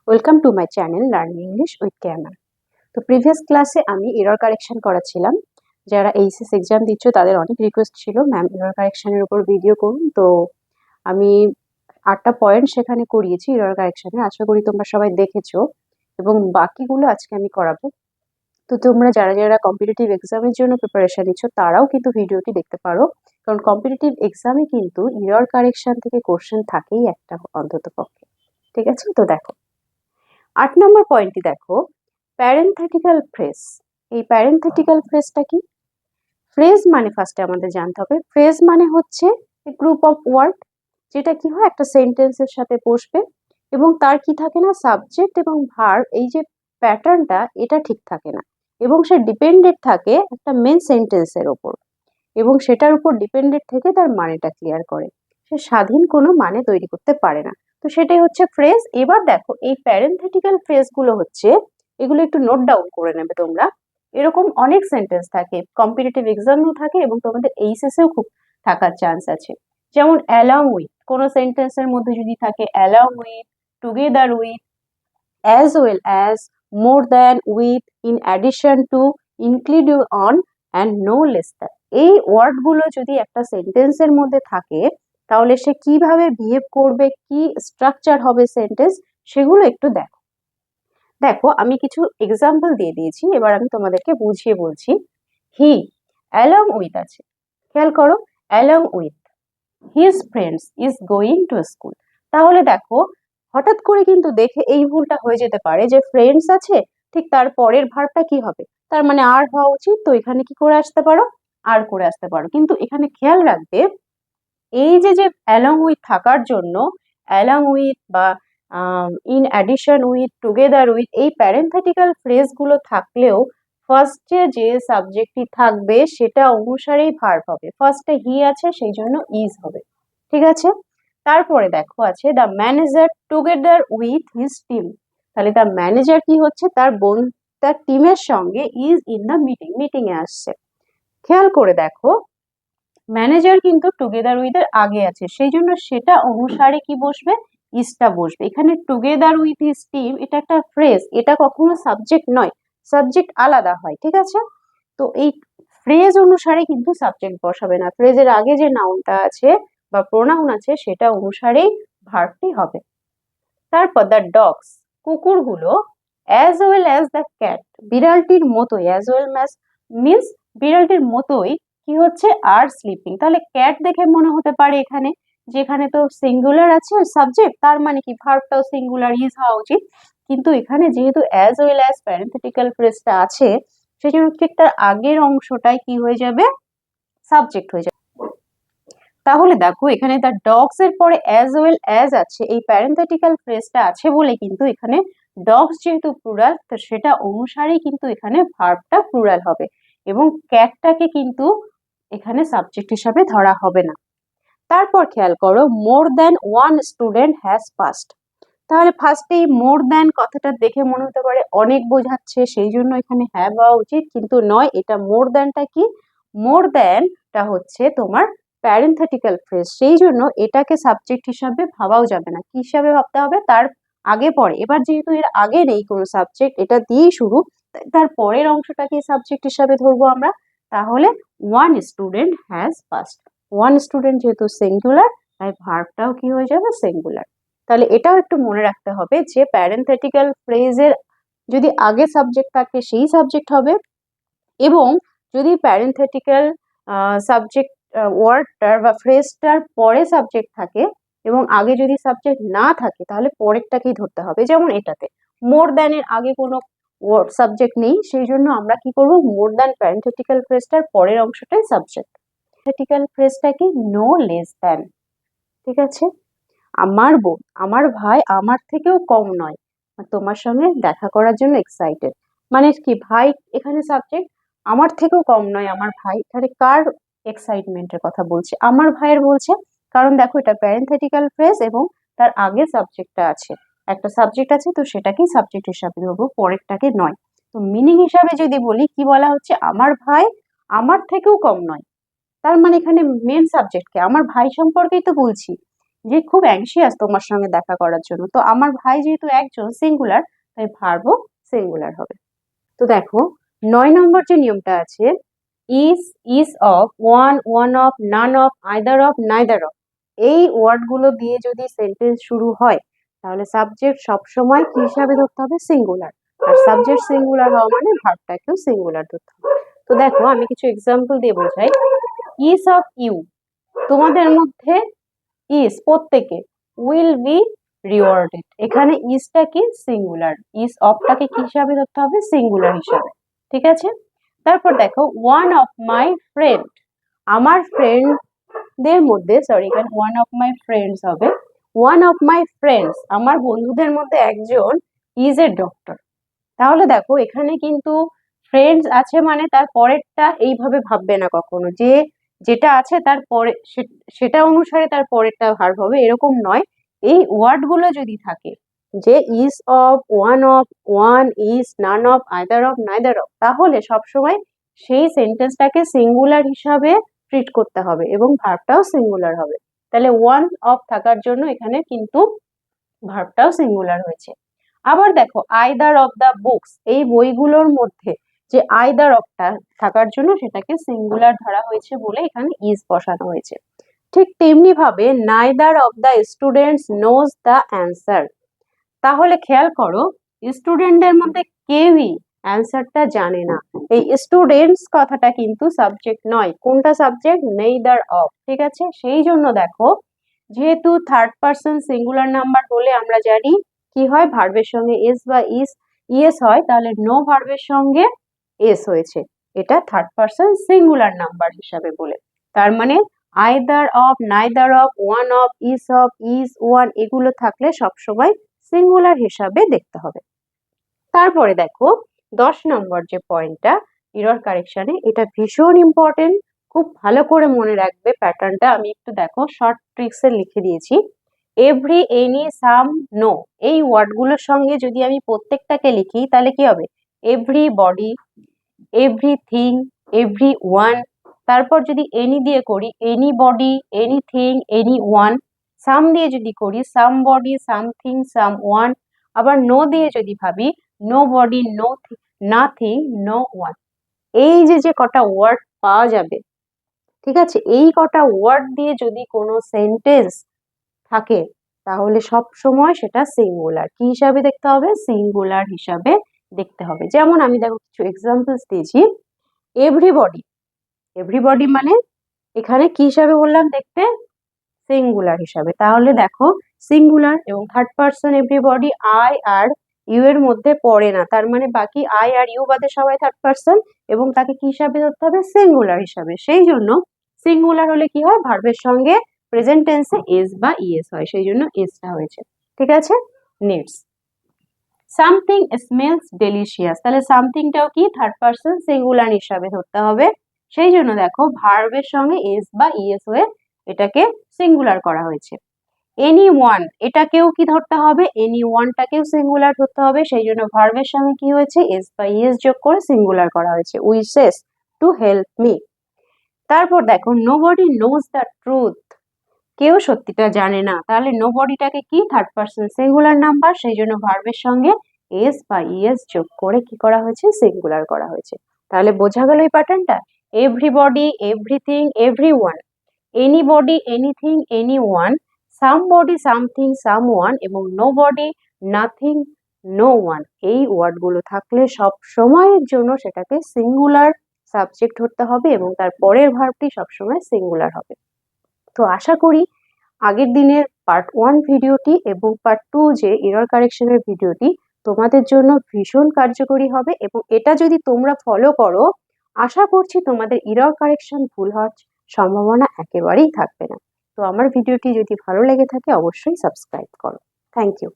Welcome to my channel learning English with Kama. তো previous ক্লাসে আমি এরর কারেকশন করাচ্ছিলাম। যারা এইচএস এক্সাম দিচ্ছ তাদের অনেক রিকোয়েস্ট ছিল ম্যাম এরর কারেকশনের উপর ভিডিও করুন। তো আমি 8টা পয়েন্ট সেখানে করিয়েছি এরর কারেকশনে। আশা করি তোমরা সবাই দেখেছো এবং বাকিগুলো আজকে আমি করাবো। তো তোমরা যারা যারা কম্পিটিটিভ এক্সামের জন্য প্রিপারেশন নিচ্ছ তারাও কিন্তু ভিডিওটি দেখতে পারো, কারণ কম্পিটিটিভ এক্সামে কিন্তু এরর কারেকশন থেকে কোশ্চেন থাকেই একটা অন্তত পক্ষে। ঠিক আছে, তো দেখো 8 নম্বর পয়েন্টটি দেখো, প্যারেনথেটিক্যাল ফ্রেজ। এই প্যারেনথেটিক্যাল ফ্রেজটা কি? ফ্রেজ মানে ফার্স্টে আমাদের জানতে হবে, ফ্রেজ মানে হচ্ছে গ্রুপ অফ ওয়ার্ড, যেটা কি হয় একটা সেন্টেন্সের সাথে বসবে এবং তার কি থাকে না, সাবজেক্ট এবং ভার্ব, এই যে প্যাটার্নটা এটা ঠিক থাকে না এবং সে ডিপেন্ডেন্ট থাকে একটা মেন সেন্টেন্সের ওপর এবং সেটার উপর ডিপেন্ডেন্ট থেকে তার মানেটা ক্লিয়ার করে। সে স্বাধীন কোনো মানে তৈরি করতে পারে না। তো সেটাই হচ্ছে ফ্রেজ। এবার দেখো এই প্যারেনথেটিক্যাল ফ্রেজগুলো হচ্ছে, এগুলো একটু নোট ডাউন করে নেবে তোমরা। এরকম অনেক সেন্টেন্স থাকে, কম্পিটিটিভ এক্সামেও থাকে এবং তোমাদের এইচএসেও খুব থাকার চান্স আছে। যেমন অ্যালং উইথ, কোনো সেন্টেন্সের মধ্যে যদি থাকে along with, together with, as well as, more than, with, in addition to, include on and no less than, এই ওয়ার্ডগুলো যদি একটা সেন্টেন্সের মধ্যে থাকে তাহলে সে কিভাবে বিহেভ করবে, কি স্ট্রাকচার হবে সেন্টেন্স, সেগুলো একটু দেখো। দেখো আমি কিছু এক্সাম্পল দিয়ে দিয়েছি, এবার আমি তোমাদেরকে বুঝিয়ে বলছি। হি অ্যালং উইথ আছে, খেয়াল করো, along with his friends is going to school. তাহলে দেখো হঠাৎ করে কিন্তু দেখে এই ভুলটা হয়ে যেতে পারে যে ফ্রেন্ডস আছে, ঠিক তার পরের ভার্বটা কি হবে, তার মানে আর হওয়া উচিত, তো এখানে কি করে আসতে পারো, আর করে আসতে পারো। কিন্তু এখানে খেয়াল রাখবে এই যে যে অ্যালং উইথ থাকার জন্য অ্যালং উইথ বা in addition with, together with, এই প্যারেনথেটিক্যাল ফ্রেজগুলো থাকলেও ফার্স্টে যে সাবজেক্টটি থাকবে সেটা অনুসারেই ভার্ব হবে। ফার্স্টে হি আছে সেই জন্য ইজ হবে। ঠিক আছে, তারপরে দেখো আছে the manager together with his team. তাহলে দ্য ম্যানেজার কি হচ্ছে, তার টিমের সঙ্গে is in the meeting, meeting এ আসছে। খেয়াল করে দেখো ম্যানেজার কিন্তু টুগেদার উইথ এর আগে আছে, সেই জন্য সেটা অনুসারে কি বসবে, ইজটা বসবে। এখানে টুগেদার উইথ হিজ টিম এটা একটা ফ্রেজ, এটা কখনো সাবজেক্ট নয়, সাবজেক্ট আলাদা হয়। ঠিক আছে, তো এই ফ্রেজ অনুসারে কিন্তু সাবজেক্ট বসাবে না, ফ্রেজের আগে যে নাউনটা আছে বা প্রোনাউন আছে সেটা অনুসারেই ভার্বটি হবে। তারপর দ্য ডগস, কুকুরগুলো, as well as the cat, বিড়ালটির মতোই, অ্যাজ ওয়েল অ্যাজ মিন্স বিড়ালটির মতোই কি হচ্ছে, আর স্লিপিং। তাহলে ক্যাট দেখে মনে হতে পারে এখানে যেখানে তো সিঙ্গুলার আছে সাবজেক্ট, তার মানে কি ভার্বটাও সিঙ্গুলার, ইজ হওয়া উচিত। কিন্তু এখানে যেহেতু অ্যাজ ওয়েল অ্যাজ প্যারেনথেটিক্যাল ফ্রেজটা আছে সেই জন্য ঠিক তার আগের অংশটাই কি হয়ে যাবে, সাবজেক্ট হয়ে যাবে। তাহলে দেখো এখানে তার ডগস এর পরে অ্যাজ ওয়েল অ্যাজ আছে, এই প্যারেনথেটিক্যাল ফ্রেজটা আছে বলে কিন্তু এখানে ডগস যেহেতু প্লুরাল, তো সেটা অনুসারেই কিন্তু এখানে ভার্বটা প্লুরাল হবে এবং ক্যাটটাকে কিন্তু এখানে সাবজেক্ট হিসাবে ধরা হবে না। তারপর খেয়াল করো more than one student has passed. তাহলে ফার্স্টে মোর দ্যান কথাটা দেখে মনে হতে পারে অনেক বোঝাচ্ছে, সেই জন্য এখানে হ্যাভ হওয়া উচিত, কিন্তু নয়। এটা মোর দ্যানটা কি, মোর দ্যানটা হচ্ছে তোমার প্যারেনথেটিক্যাল ফ্রেজ, সেই জন্য এটাকে সাবজেক্ট হিসাবে ভাবাও যাবে না। কি হিসাবে ভাবতে হবে, তার আগে পরে। এবার যেহেতু এর আগে নেই কোনো সাবজেক্ট, এটা দিয়েই শুরু, তার পরের অংশটাকে সাবজেক্ট হিসাবে ধরবো আমরা। তাহলে one student has passed, one student যেহেতু সিঙ্গুলার তাই ভার্বটাও কি হয়ে যাবে, সিঙ্গুলার। তাহলে এটাও একটু মনে রাখতে হবে যে প্যারেনথেটিক্যাল ফ্রেজের যদি আগে সাবজেক্ট থাকে সেই সাবজেক্ট হবে, এবং যদি প্যারেনথেটিক্যাল সাবজেক্ট ওয়ার্ডটার বা ফ্রেজটার পরে সাবজেক্ট থাকে এবং আগে যদি সাবজেক্ট না থাকে তাহলে পরেরটাকেই ধরতে হবে। যেমন এটাতে মোর দ্যান এর আগে কোনো সাবজেক্ট নেই, সেই জন্য আমরা কি করব, মোর দ্যান প্যারেনথেটিক্যাল ফ্রেজটার পরের অংশটাই সাবজেক্ট। প্যারেনথেটিক্যাল ফ্রেজটা কি, নো লেস দ্যান। ঠিক আছে, আমার বোন, আমার ভাই আমার থেকেও কম নয়, তোমার সঙ্গে দেখা করার জন্য এক্সাইটেড। মানে কি, ভাই এখানে সাবজেক্ট, আমার থেকেও কম নয় আমার ভাই, এখানে কার এক্সাইটমেন্টের কথা বলছে, আমার ভাইয়ের বলছে। কারণ দেখো এটা প্যারেনথেটিক্যাল ফ্রেজ এবং তার আগে সাবজেক্টটা আছে, একটা সাবজেক্ট আছে, তো সেটাকেই সাবজেক্ট হিসাবে ধরবো, পরেরটাকে নয়। তো মিনিং হিসাবে যদি বলি, কি বলা হচ্ছে, আমার ভাই আমার থেকেও কম নয়, তার মানে এখানে মেন সাবজেক্টকে আমার ভাই সম্পর্কেই তো বলছি, যে খুব অ্যাংশিয়াস তোমার সঙ্গে দেখা করার জন্য। তো আমার ভাই যেহেতু একজন সিঙ্গুলার, তাই ভার্বও সিঙ্গুলার হবে। তো দেখো 9 নম্বর যে নিয়মটা আছে, is of, one of, none of, either of, neither of, এই ওয়ার্ডগুলো দিয়ে যদি সেন্টেন্স শুরু হয় তাহলে সাবজেক্ট সবসময় কি হিসাবে ধরতে হবে? সিঙ্গুলার। আর সাবজেক্ট সিঙ্গুলার হওয়া মানে ভার্বটাকেও সিঙ্গুলার ধরতে হবে। তো দেখো আমি কিছু এক্সাম্পল দিয়ে বোঝাই। ইজ অফ ইউ, তোমাদের মধ্যে ইজ প্রত্যেকে, উইল বি রিওয়ার্ডেড, এখানে ইজটা কি? সিঙ্গুলার। ইজ অফটাকে কি হিসাবে ধরতে হবে? সিঙ্গুলার হিসাবে। ঠিক আছে, তারপর দেখো ওয়ান অফ মাই ফ্রেন্ড, আমার ফ্রেন্ডদের মধ্যে, সরি এখানে ওয়ান অফ মাই ফ্রেন্ডস হবে, ওয়ান অফ মাই ফ্রেন্ডস, আমার বন্ধুদের মধ্যে একজন ইজ এ ডক্টর। তাহলে দেখো এখানে কিন্তু ফ্রেন্ডস আছে মানে তার পরেরটা এইভাবে ভাববে না কখনো যে যেটা আছে তার পরে সেটা অনুসারে তার পরেরটা ভার্ব হবে, এরকম নয়। এই ওয়ার্ড গুলো যদি থাকে যে is of, one is, none of, either of, neither of, তাহলে সবসময় সেই সেন্টেন্সটাকে সিঙ্গুলার হিসাবে ট্রিট করতে হবে এবং ভার্বটাও সিঙ্গুলার হবে। তাহলে ওয়ান অফ থাকার জন্য এখানে কিন্তু ভার্বটাও সিঙ্গুলার হয়েছে। আবার দেখো আইদার অফ দ্য বুকস, এই বইগুলোর মধ্যে যে আইদার অফটা থাকার জন্য সেটাকে সিঙ্গুলার ধরা হয়েছে বলে এখানে ইজ বসানো হয়েছে। ঠিক তেমনি ভাবে neither of the students knows the answer, তাহলে খেয়াল করো স্টুডেন্টদের মধ্যে কেউই অ্যান্সারটা জানে না। এই স্টুডেন্টস কথাটা কিন্তু সাবজেক্ট নয়। কোনটা সাবজেক্ট? Neither of. ঠিক আছে, সেই জন্য দেখো যেহেতু থার্ড পারসন সিঙ্গুলার নাম্বার হলে আমরা জানি কি হয়, ভার্বের সঙ্গে এস বা ইএস হয়, তাহলে নো ভার্বের সঙ্গে এস হয়েছে, এটা থার্ড পারসন সিঙ্গুলার নাম্বার হিসাবে বলে। তার মানে either of, neither of, one of, is, one, এগুলো থাকলে সবসময় সিঙ্গুলার হিসাবে দেখতে হবে। তারপরে দেখো 10 নম্বর যে পয়েন্টটা এরর কারেকশনে, এটা ভীষণ ইম্পর্টেন্ট, খুব ভালো করে মনে রাখবে প্যাটার্নটা। আমি একটু দেখো শর্ট ট্রিক্সে লিখে দিয়েছি। এভরি, এনি, সাম, নো, এই ওয়ার্ডগুলোর সঙ্গে যদি আমি প্রত্যেকটাকে লিখি তাহলে কি হবে? Everybody, everything, every one. তারপর যদি এনি দিয়ে করি anybody, anything, any one. Some দিয়ে যদি করি সামবডি, সামথিং, সাম ওয়ান। আবার নো দিয়ে যদি ভাবি nobody, no nothing, no one. এই যে কটা ওয়ার্ড পাওয়া যাবে, ঠিক আছে, এই কটা ওয়ার্ড দিয়ে যদি কোনো সেন্টেন্স থাকে তাহলে সব সময় সেটা সিঙ্গুলার কি হিসাবে দেখতে হবে? সিঙ্গুলার হিসাবে দেখতে হবে। যেমন আমি দেখো কিছু এক্সাম্পলস দিয়েছি। এভরিবডি, এভরিবডি মানে এখানে কি হিসাবে বললাম দেখতে? সিঙ্গুলার হিসাবে। তাহলে দেখো সিঙ্গুলার এবং থার্ড পারসন এভরিবডি আই আর ইউ এর মধ্যে পড়ে না, তার মানে বাকি আই আর ইউ বাদে সবাই থার্ড পারসন এবং তাকে কি হিসাবে ধরতে হবে? সিঙ্গুলার হিসাবে। সেই জন্য সিঙ্গুলার হলে কি হয়? ভার্বের সঙ্গে প্রেজেন্ট টেন্সে এস বা ইএস হয়, সেই জন্য এসটা হয়েছে। ঠিক আছে, নেক্সট সামথিং স্মেলস ডেলিশিয়াস, তাহলে সামথিংটাও কি থার্ড পারসন সিঙ্গুলার হিসাবে ধরতে হবে। সেই জন্য দেখো ভার্বের সঙ্গে এস বা ইএস হয়ে এটাকে সিঙ্গুলার করা হয়েছে। এনি ওয়ান, এটাকেও কি ধরতে হবে? এনি ওয়ানটাকেও সিঙ্গুলার ধরতে হবে, সেই জন্য ভার্বের সঙ্গে কি হয়েছে? এস বা ইএস যোগ করে সিঙ্গুলার করা হয়েছে। Wishes to help me. তারপর দেখো নোবডি নোজ দ্য ট্রুথ, কেউ সত্যিটা জানে না, তাহলে নোবডিটাকে কি থার্ড পারসন সিঙ্গুলার নাম্বার, সেই জন্য ভার্বের সঙ্গে এস বা ইএস যোগ করে কি করা হয়েছে? সিঙ্গুলার করা হয়েছে। তাহলে বোঝা গেল এই প্যাটার্নটা। Everybody, everything, everyone, anybody, anything, anyone, somebody, something, someone এবং নোবডি, নাথিং, নো ওয়ান, এই ওয়ার্ডগুলো থাকলে সব সময়ের জন্য সেটাকে সিঙ্গুলার সাবজেক্ট ধরতে হবে এবং তার পরের ভার্বটি সবসময় সিঙ্গুলার হবে। তো আশা করি আগের দিনের পার্ট 1 ভিডিওটি এবং পার্ট 2 যে এরর কারেকশনের ভিডিওটি তোমাদের জন্য ভীষণ কার্যকরী হবে এবং এটা যদি তোমরা ফলো করো আশা করছি তোমাদের এরর কারেকশন ভুল হওয়ার সম্ভাবনা একেবারেই থাকবে না। তো আমার ভিডিওটি যদি ভালো লেগে থাকে অবশ্যই সাবস্ক্রাইব করো। Thank you.